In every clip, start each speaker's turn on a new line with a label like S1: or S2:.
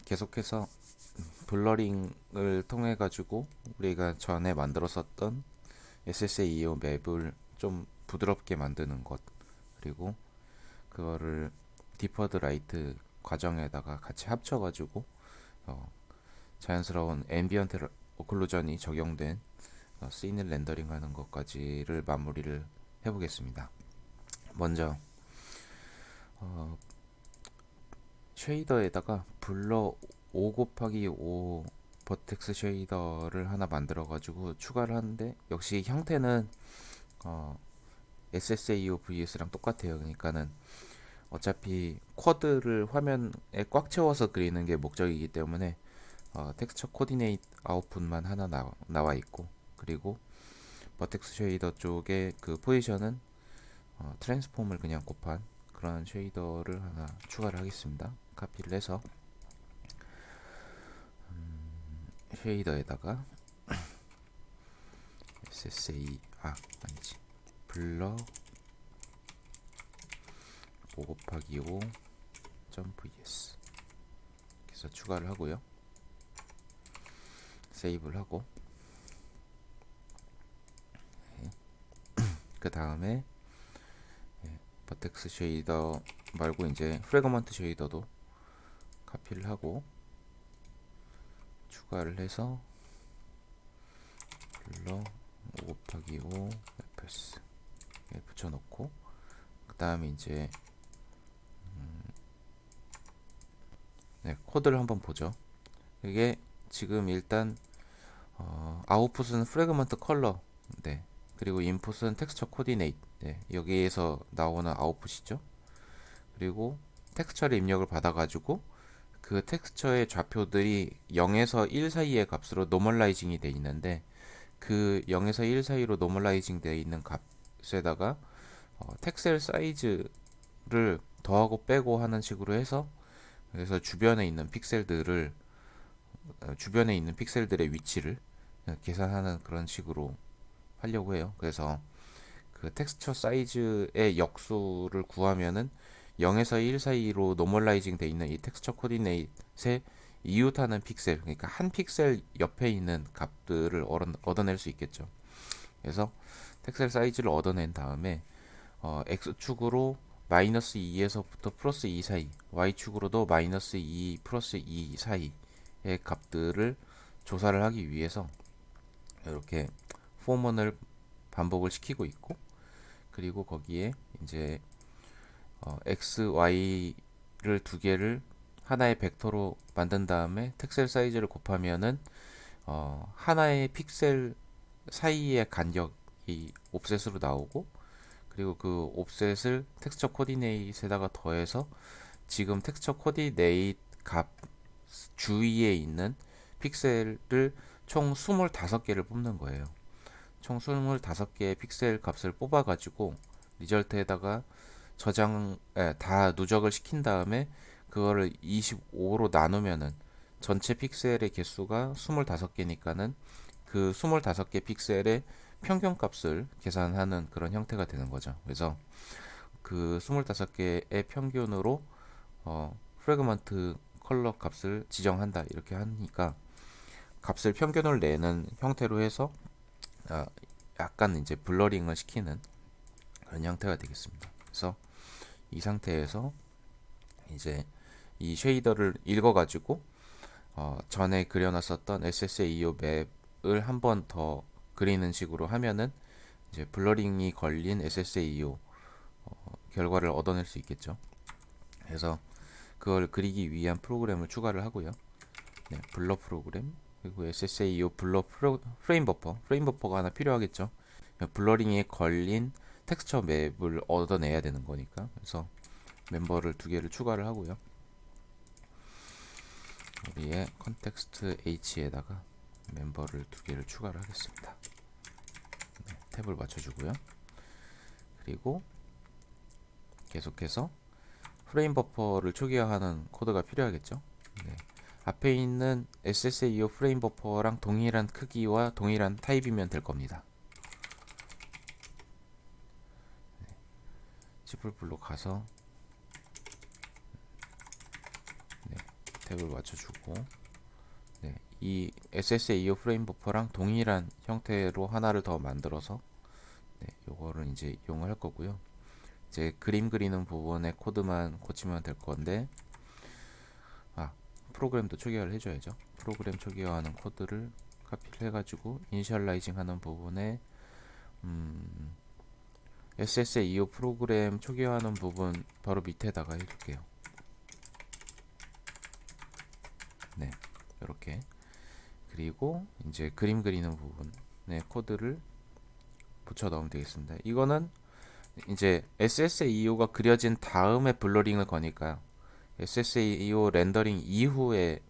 S1: 계속해서 블러링을 통해 가지고 우리가 전에 만들었었던 SSAEO 맵을 좀 부드럽게 만드는 것, 그리고 그거를 디퍼드 라이트 과정에다가 같이 합쳐가지고 자연스러운 앰비언트 오클루전이 적용된 씬을 렌더링하는 것까지를 마무리를 해보겠습니다. 먼저 쉐이더에다가 블러 5 곱하기 5 버텍스 쉐이더를 하나 만들어 가지고 추가를 하는데, 역시 형태는 SSAO VS랑 똑같아요. 그러니까는 어차피 쿼드를 화면에 꽉 채워서 그리는 게 목적이기 때문에 텍스처 코디네이트 아웃풋만 하나 나와 있고, 그리고 버텍스 쉐이더 쪽에 그 포지션은 트랜스폼을 그냥 곱한 그런 쉐이더를 하나 추가를 하겠습니다. 카피를 해서 쉐이더에다가 SSA 아니지 블러 5 곱하기 5 .vs 그래서 추가를 하고요. 세이브를 하고, 그 다음에 버텍스 쉐이더 말고 이제 프래그먼트 쉐이더도 카피를 하고 추가를 해서 블러 5 곱하기 5 fs 붙여놓고, 그 다음에 이제 코드를 한번 보죠. 이게 지금 일단 아웃풋은 프래그먼트 컬러, 네, 그리고 인풋은 텍스처 코디네이트, 네, 여기에서 나오는 아웃풋이죠. 그리고 텍스처를 입력을 받아가지고 그 텍스처의 좌표들이 0에서 1 사이의 값으로 노멀라이징이 돼 있는데, 그 0에서 1 사이로 노멀라이징 돼 있는 값에다가 텍셀 사이즈를 더하고 빼고 하는 식으로 해서, 그래서 주변에 있는 픽셀들의 위치를 계산하는 그런 식으로 하려고 해요. 그래서 그 텍스처 사이즈의 역수를 구하면은 0에서 1 사이로 노멀라이징 돼 있는 이 텍스처 코디네이트에 이웃하는 픽셀, 그러니까 한 픽셀 옆에 있는 값들을 얻어낼 수 있겠죠. 그래서 텍셀 사이즈를 얻어낸 다음에 x축으로 마이너스 2에서부터 플러스 2 사이, y축으로도 마이너스 2 플러스 2 사이의 값들을 조사를 하기 위해서 이렇게 포먼을 반복을 시키고 있고, 그리고 거기에 이제 x, y를 두 개를 하나의 벡터로 만든 다음에 텍셀 사이즈를 곱하면은 하나의 픽셀 사이의 간격이 옵셋으로 나오고, 그리고 그 옵셋을 텍스처 코디네이트에다가 더해서 지금 텍스처 코디네이트 값 주위에 있는 픽셀을 총 25개를 뽑는 거예요. 총 25개의 픽셀 값을 뽑아가지고 리절트에다가 다 누적을 시킨 다음에 그거를 25로 나누면은 전체 픽셀의 개수가 25개니까는 그 25개 픽셀의 평균 값을 계산하는 그런 형태가 되는 거죠. 그래서 그 25개의 평균으로 프래그먼트 컬러 값을 지정한다, 이렇게 하니까 값을 평균을 내는 형태로 해서 아, 약간 이제 블러링을 시키는 그런 형태가 되겠습니다. 그래서 이 상태에서 이제 이 쉐이더를 읽어가지고 전에 그려놨었던 SSAEO 맵을 한 번 더 그리는 식으로 하면은 이제 블러링이 걸린 SSAEO 결과를 얻어낼 수 있겠죠. 그래서 그걸 그리기 위한 프로그램을 추가를 하고요. 네, 블러 프로그램, 그리고 SSAEO 블러 프레임 버퍼가 하나 필요하겠죠. 블러링에 걸린 텍스처 맵을 얻어내야 되는 거니까. 그래서 멤버를 두 개를 추가를 하고요. 우리의 컨텍스트 H에다가 멤버를 두 개를 추가를 하겠습니다. 네, 탭을 맞춰주고요. 그리고 계속해서 프레임 버퍼를 초기화하는 코드가 필요하겠죠. 네. 앞에 있는 SSAEO 프레임 버퍼랑 동일한 크기와 동일한 타입이면 될 겁니다. 지플블로 가서 탭을 맞춰주고, 네, 이 SSAO 프레임 버퍼랑 동일한 형태로 하나를 더 만들어서 네, 요거를 이제 이용을 할 거고요. 이제 그림 그리는 부분의 코드만 고치면 될 건데, 아, 프로그램도 초기화를 해줘야죠. 프로그램 초기화하는 코드를 카피를 해가지고 이니셜라이징 하는 부분에 SSAO 프로그램 초기화하는 부분 바로 밑에다가 해줄게요. 네, 이렇게. 그리고 이제 그림 그리는 부분에 코드를 붙여 넣으면 되겠습니다. 이거는 이제 SSAO가 그려진 다음에 블러링을 거니까 SSAO 렌더링 이후에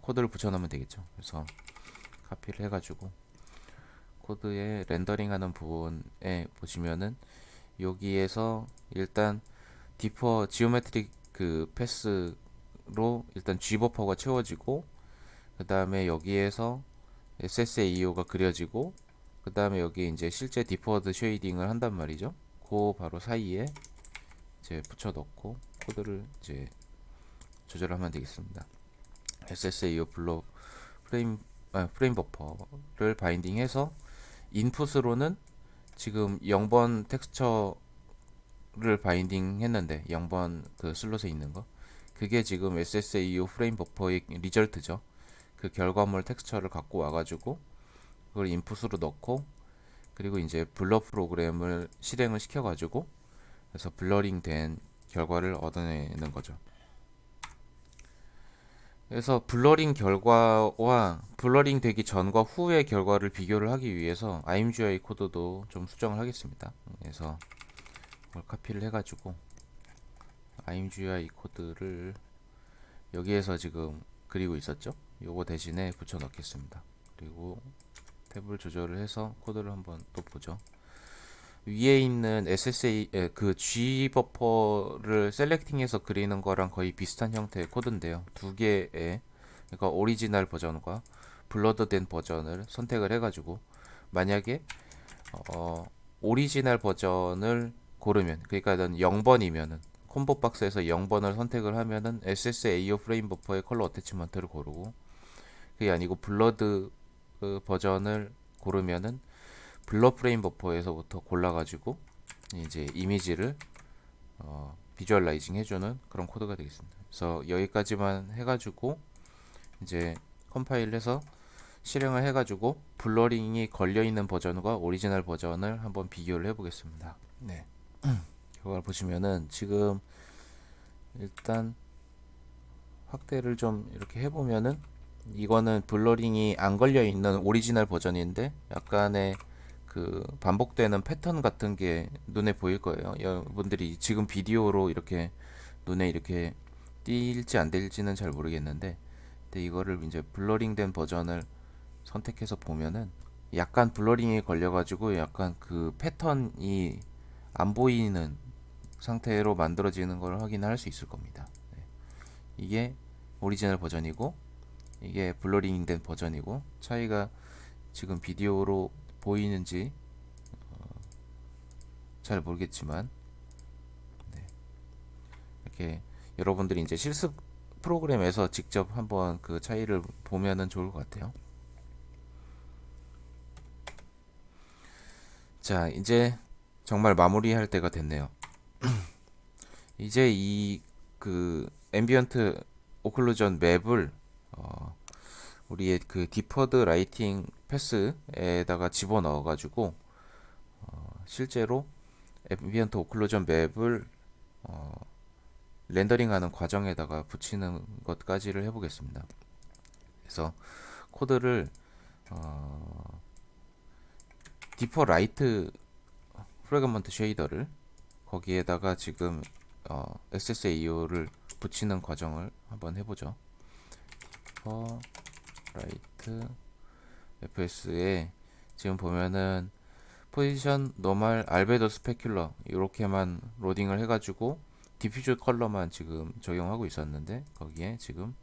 S1: 코드를 붙여 넣으면 되겠죠. 그래서 카피를 해가지고 코드에 렌더링하는 부분에 보시면은 여기에서 일단 디퍼 지오메트릭 그 패스로 일단 G버퍼가 채워지고, 그 다음에 여기에서 SSAO가 그려지고, 그 다음에 여기 이제 실제 디퍼드 쉐이딩을 한단 말이죠. 그 바로 사이에 이제 붙여 넣고 코드를 이제 조절하면 되겠습니다. SSAO 블록 프레임 버퍼를 바인딩해서 인풋으로는 지금 0번 텍스처를 바인딩 했는데 0번 그 슬롯에 있는 거, 그게 지금 SSAO 프레임 버퍼의 리절트죠. 그 결과물 텍스처를 갖고 와가지고 그걸 인풋으로 넣고, 그리고 이제 블러 프로그램을 실행을 시켜가지고 그래서 블러링 된 결과를 얻어내는 거죠. 그래서 블러링 결과와 블러링 되기 전과 후의 결과를 비교를 하기 위해서 IMGI 코드도 좀 수정을 하겠습니다. 그래서 그걸 카피를 해가지고 IMGI 코드를 여기에서 지금 그리고 있었죠? 요거 대신에 붙여 넣겠습니다. 그리고 탭을 조절을 해서 코드를 한번 또 보죠. 위에 있는 SSA 그 G 버퍼를 셀렉팅해서 그리는 거랑 거의 비슷한 형태의 코드인데요. 두 개의, 그러니까 오리지널 버전과 블러드된 버전을 선택을 해가지고, 만약에 오리지널 버전을 고르면, 그러니까 0번이면은 콤보 박스에서 0번을 선택을 하면은 SSAO 프레임 버퍼의 컬러 어태치먼트를 고르고, 그게 아니고 블러드 버전을 고르면은 블러 프레임 버퍼에서부터 골라가지고 이제 이미지를 비주얼라이징 해주는 그런 코드가 되겠습니다. 그래서 여기까지만 해가지고 이제 컴파일해서 실행을 해가지고 블러링이 걸려있는 버전과 오리지널 버전을 한번 비교를 해보겠습니다. 네, 결과를 보시면은 지금 일단 확대를 좀 이렇게 해보면은 이거는 블러링이 안 걸려있는 오리지널 버전인데 약간의 그 반복되는 패턴 같은 게 눈에 보일 거예요. 여러분들이 지금 비디오로 이렇게 눈에 이렇게 띌지 안 띌지는 잘 모르겠는데, 근데 이거를 이제 블러링 된 버전을 선택해서 보면은 약간 블러링이 걸려가지고 약간 그 패턴이 안 보이는 상태로 만들어지는 걸 확인할 수 있을 겁니다. 네. 이게 오리지널 버전이고 이게 블러링 된 버전이고, 차이가 지금 비디오로 보이는지 잘 모르겠지만, 네, 이렇게 여러분들이 이제 실습 프로그램에서 직접 한번 그 차이를 보면은 좋을 것 같아요. 자, 이제 정말 마무리할 때가 됐네요. 이제 이 그 앰비언트 오클루전 맵을 우리의 그 디퍼드 라이팅 패스에다가 집어넣어 가지고 실제로 앰비언트 오클루전 맵을 렌더링하는 과정에다가 붙이는 것까지를 해보겠습니다. 그래서 코드를 디퍼 라이트 프래그먼트 쉐이더를 거기에다가 지금 SSAO를 붙이는 과정을 한번 해보죠. 디퍼 라이트 FS에 지금 보면은 포지션, 노멀, 알베도 스페큘러 이렇게만 로딩을 해가지고 디퓨즈 컬러만 지금 적용하고 있었는데, 거기에 지금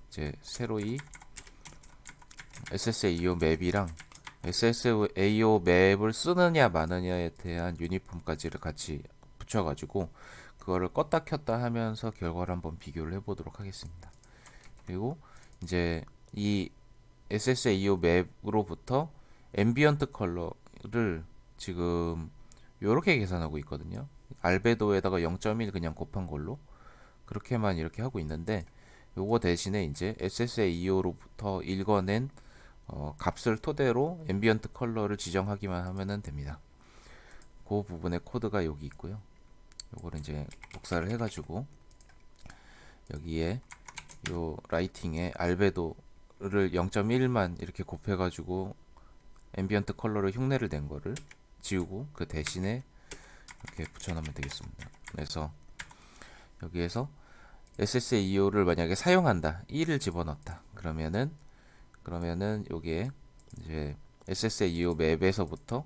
S1: 이제 새로이 SSAO 맵이랑 SSAO 맵을 쓰느냐 마느냐에 대한 유니폼까지를 같이 붙여가지고 그거를 껐다 켰다 하면서 결과를 한번 비교를 해보도록 하겠습니다. 그리고 이제 이 SSAO 맵으로부터 앰비언트 컬러를 지금 요렇게 계산하고 있거든요. 알베도에다가 0.1 그냥 곱한 걸로 그렇게만 이렇게 하고 있는데, 요거 대신에 이제 SSAO로부터 읽어낸 값을 토대로 앰비언트 컬러를 지정하기만 하면 됩니다. 그 부분의 코드가 여기 있고요. 요거를 이제 복사를 해가지고 여기에 요 라이팅에 알베도를 0.1만 이렇게 곱해가지고 앰비언트 컬러를 흉내를 낸 거를 지우고 그 대신에 이렇게 붙여넣으면 되겠습니다. 그래서 여기에서 SSAO를 만약에 사용한다, 1을 집어넣었다. 그러면은 여기에 이제 SSAO 맵에서부터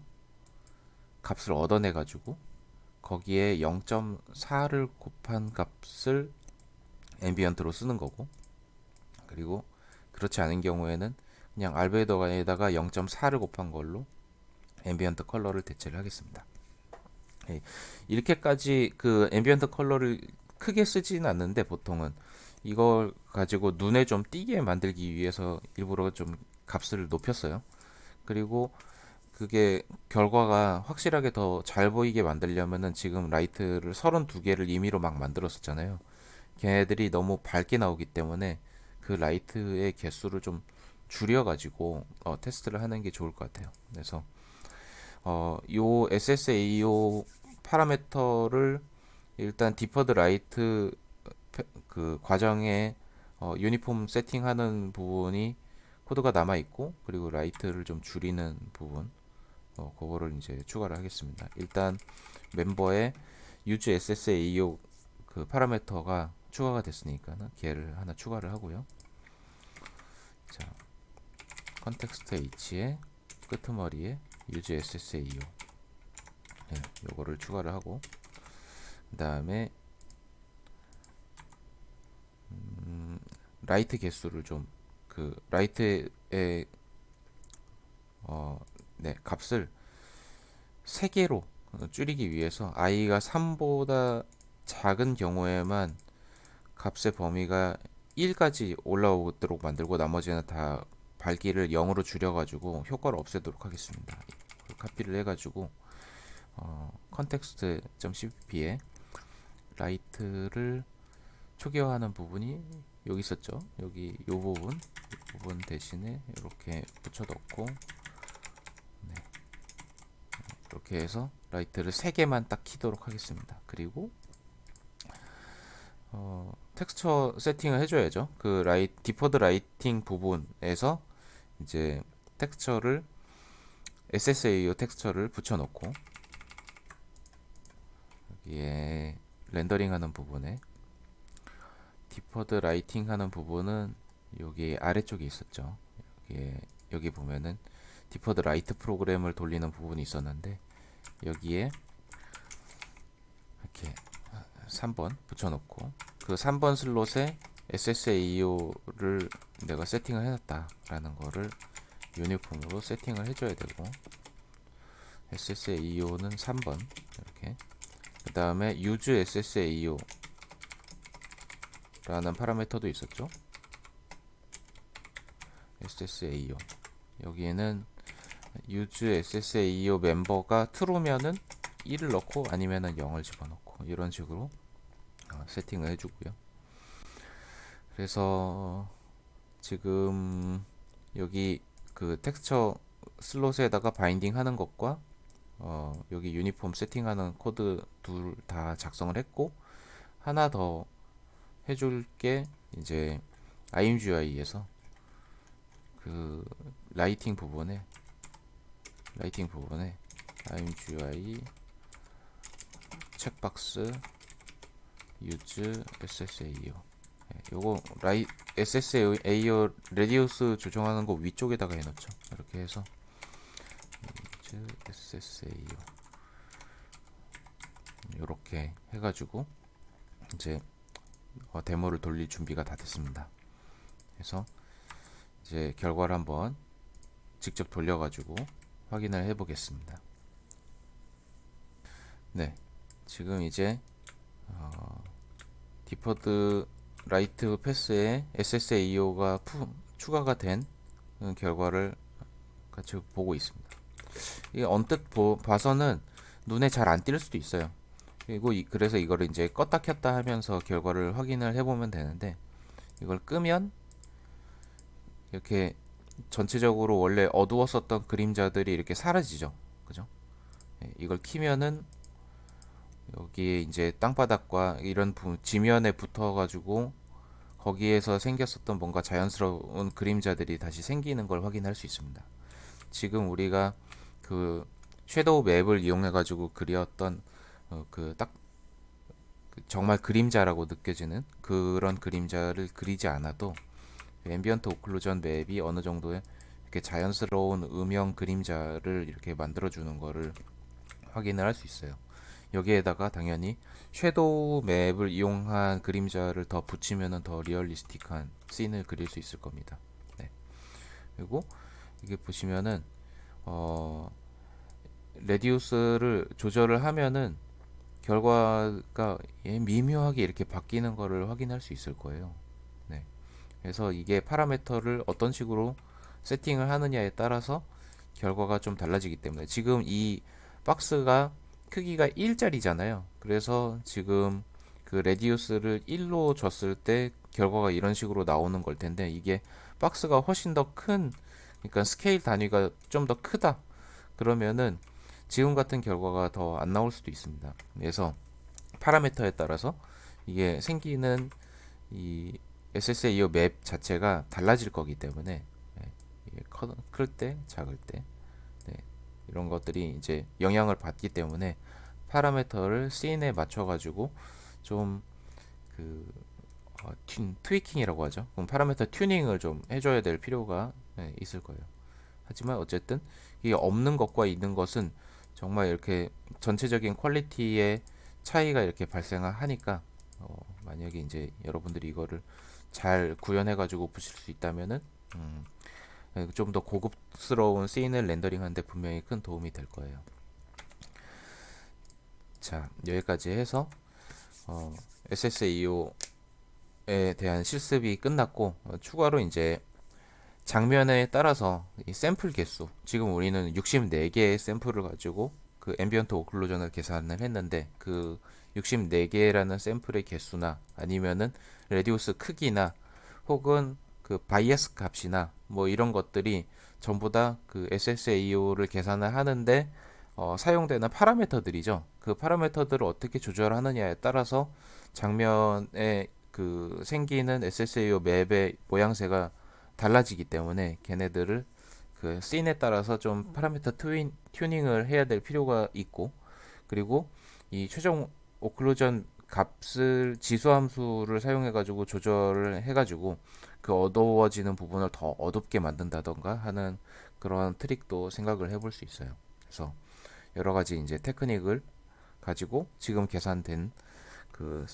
S1: 값을 얻어내 가지고 거기에 0.4를 곱한 값을 앰비언트로 쓰는 거고, 그리고 그렇지 않은 경우에는 그냥 알베도에다가 0.4를 곱한 걸로 앰비언트 컬러를 대체를 하겠습니다. 예, 이렇게까지 그 앰비언트 컬러를 크게 쓰지는 않는데, 보통은 이걸 가지고 눈에 좀 띄게 만들기 위해서 일부러 좀 값을 높였어요. 그리고 그게 결과가 확실하게 더 잘 보이게 만들려면은 지금 라이트를 32개를 임의로 막 만들었었잖아요. 걔네들이 너무 밝게 나오기 때문에 그 라이트의 개수를 좀 줄여가지고 테스트를 하는 게 좋을 것 같아요. 그래서 요 SSAO 파라미터를 일단 디퍼드 라이트 그 과정에 유니폼 세팅하는 부분이 코드가 남아 있고, 그리고 라이트를 좀 줄이는 부분 그거를 이제 추가를 하겠습니다. 일단 멤버에 use SSAO 그 파라미터가 추가가 됐으니까 걔를 하나 추가를 하고요. 자, 컨텍스트 H의 끄트머리에 use SSAO 요거를 추가를 하고, 그 다음에 라이트 개수를 좀 그 라이트의 네, 값을 3개로 줄이기 위해서 i가 3보다 작은 경우에만 값의 범위가 1까지 올라오도록 만들고, 나머지는 다 밝기를 0으로 줄여가지고 효과를 없애도록 하겠습니다. 카피를 해가지고 context.cpp에 라이트를 초기화하는 부분이 여기 있었죠. 여기 요 부분 대신에 이렇게 붙여 넣고, 네, 이렇게 해서 라이트를 3개만 딱 키도록 하겠습니다. 그리고 텍스처 세팅을 해줘야죠. 그 디퍼드 라이팅 부분에서 이제 텍스처를 SSAO 텍스처를 붙여놓고, 여기에 렌더링 하는 부분에 디퍼드 라이팅 하는 부분은 여기 아래쪽에 있었죠. 여기 보면은 디퍼드 라이트 프로그램을 돌리는 부분이 있었는데, 여기에 이렇게 3번 붙여놓고, 그 3번 슬롯에 SSAO를 내가 세팅을 해놨다라는 거를 유니폼으로 세팅을 해줘야 되고, SSAO는 3번 이렇게, 그 다음에 use SSAO 라는 파라미터도 있었죠. SSAO 여기에는 use SSAO 멤버가 true면은 1을 넣고 아니면은 0을 집어넣고 이런 식으로 세팅을 해주고요. 그래서 지금 여기 그 텍스처 슬롯에다가 바인딩 하는 것과 여기 유니폼 세팅하는 코드 둘 다 작성을 했고, 하나 더 해줄 게 이제 IMGI에서 그 라이팅 부분에 IMGI 체크박스 use SSAO 요거 SSAO 레디우스 조정하는 거 위쪽에다가 해놓죠. 이렇게 해서 use SSAO 이렇게 해가지고 이제 데모를 돌릴 준비가 다 됐습니다. 그래서 이제 결과를 한번 직접 돌려가지고 확인을 해보겠습니다. 네, 지금 이제 디퍼드 라이트 패스에 SSAO가 추가가 된 결과를 같이 보고 있습니다. 이게 언뜻 봐서는 눈에 잘 안 띌 수도 있어요. 그리고 그래서 이거를 이제 껐다 켰다 하면서 결과를 확인을 해보면 되는데, 이걸 끄면 이렇게 전체적으로 원래 어두웠었던 그림자들이 이렇게 사라지죠. 그죠? 이걸 키면은 여기에 이제 땅바닥과 이런 지면에 붙어가지고 거기에서 생겼었던 뭔가 자연스러운 그림자들이 다시 생기는 걸 확인할 수 있습니다. 지금 우리가 그 섀도우 맵을 이용해 가지고 그렸던 그딱 정말 그림자라고 느껴지는 그런 그림자를 그리지 않아도 앰비언트 오클루전 맵이 어느 정도의 이렇게 자연스러운 음영 그림자를 이렇게 만들어 주는 거를 확인을 할 수 있어요. 여기에다가 당연히 섀도우 맵을 이용한 그림자를 더 붙이면 더 리얼리스틱한 씬을 그릴 수 있을 겁니다. 네. 그리고 이게 보시면은 어, 레디우스를 조절을 하면은 결과가 미묘하게 이렇게 바뀌는 거를 확인할 수 있을 거예요. 네. 그래서 이게 파라미터를 어떤 식으로 세팅을 하느냐에 따라서 결과가 좀 달라지기 때문에, 지금 이 박스가 크기가 1짜리잖아요. 그래서 지금 그 레디우스를 1로 줬을 때 결과가 이런 식으로 나오는 걸 텐데, 이게 박스가 훨씬 더 큰, 그러니까 스케일 단위가 좀 더 크다 그러면은 지금 같은 결과가 더 안 나올 수도 있습니다. 그래서 파라미터에 따라서 이게 생기는 이 SSAO 맵 자체가 달라질 거기 때문에, 클 때, 작을 때, 네, 이런 것들이 이제 영향을 받기 때문에 파라미터를 씬에 맞춰가지고 좀 그 트위킹이라고 하죠. 그럼 파라미터 튜닝을 좀 해줘야 될 필요가 있을 거예요. 하지만 어쨌든 이게 없는 것과 있는 것은 정말 이렇게 전체적인 퀄리티의 차이가 이렇게 발생하니까, 만약에 이제 여러분들이 이거를 잘 구현해 가지고 보실 수 있다면은 좀 더 고급스러운 씬을 렌더링하는데 분명히 큰 도움이 될 거예요. 자, 여기까지 해서 SSAO에 대한 실습이 끝났고, 추가로 이제 장면에 따라서 이 샘플 개수, 지금 우리는 64개의 샘플을 가지고 그 앰비언트 오클루전을 계산을 했는데, 그 64개라는 샘플의 개수나 아니면은 레디우스 크기나 혹은 그 바이애스 값이나 뭐 이런 것들이 전부 다 그 SSAO를 계산을 하는데 사용되는 파라미터들이죠. 그 파라미터들을 어떻게 조절하느냐에 따라서 장면에 그 생기는 SSAO 맵의 모양새가 달라지기 때문에, 걔네들을 그 씬에 따라서 좀 파라미터 튜닝을 해야 될 필요가 있고, 그리고 이 최종 오클루전 값을 지수함수를 사용해 가지고 조절을 해 가지고 그 어두워지는 부분을 더 어둡게 만든다던가 하는 그런 트릭도 생각을 해볼 수 있어요. 그래서 여러 가지 이제 테크닉을 가지고 지금 계산된 그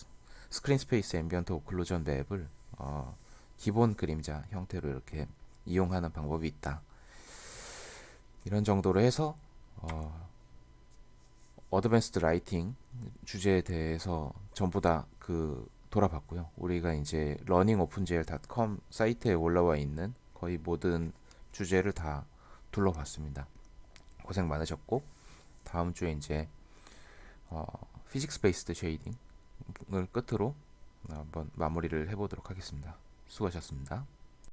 S1: 스크린 스페이스 앰비언트 오클루전 맵을 기본 그림자 형태로 이렇게 이용하는 방법이 있다. 이런 정도로 해서 어드밴스드 라이팅 주제에 대해서 전부 다 그 돌아봤고요. 우리가 이제 learningopenGL.com 사이트에 올라와 있는 거의 모든 주제를 다 둘러봤습니다. 고생 많으셨고, 다음 주에 이제 피직스 베이스드 쉐이딩을 끝으로 한번 마무리를 해보도록 하겠습니다. 수고하셨습니다.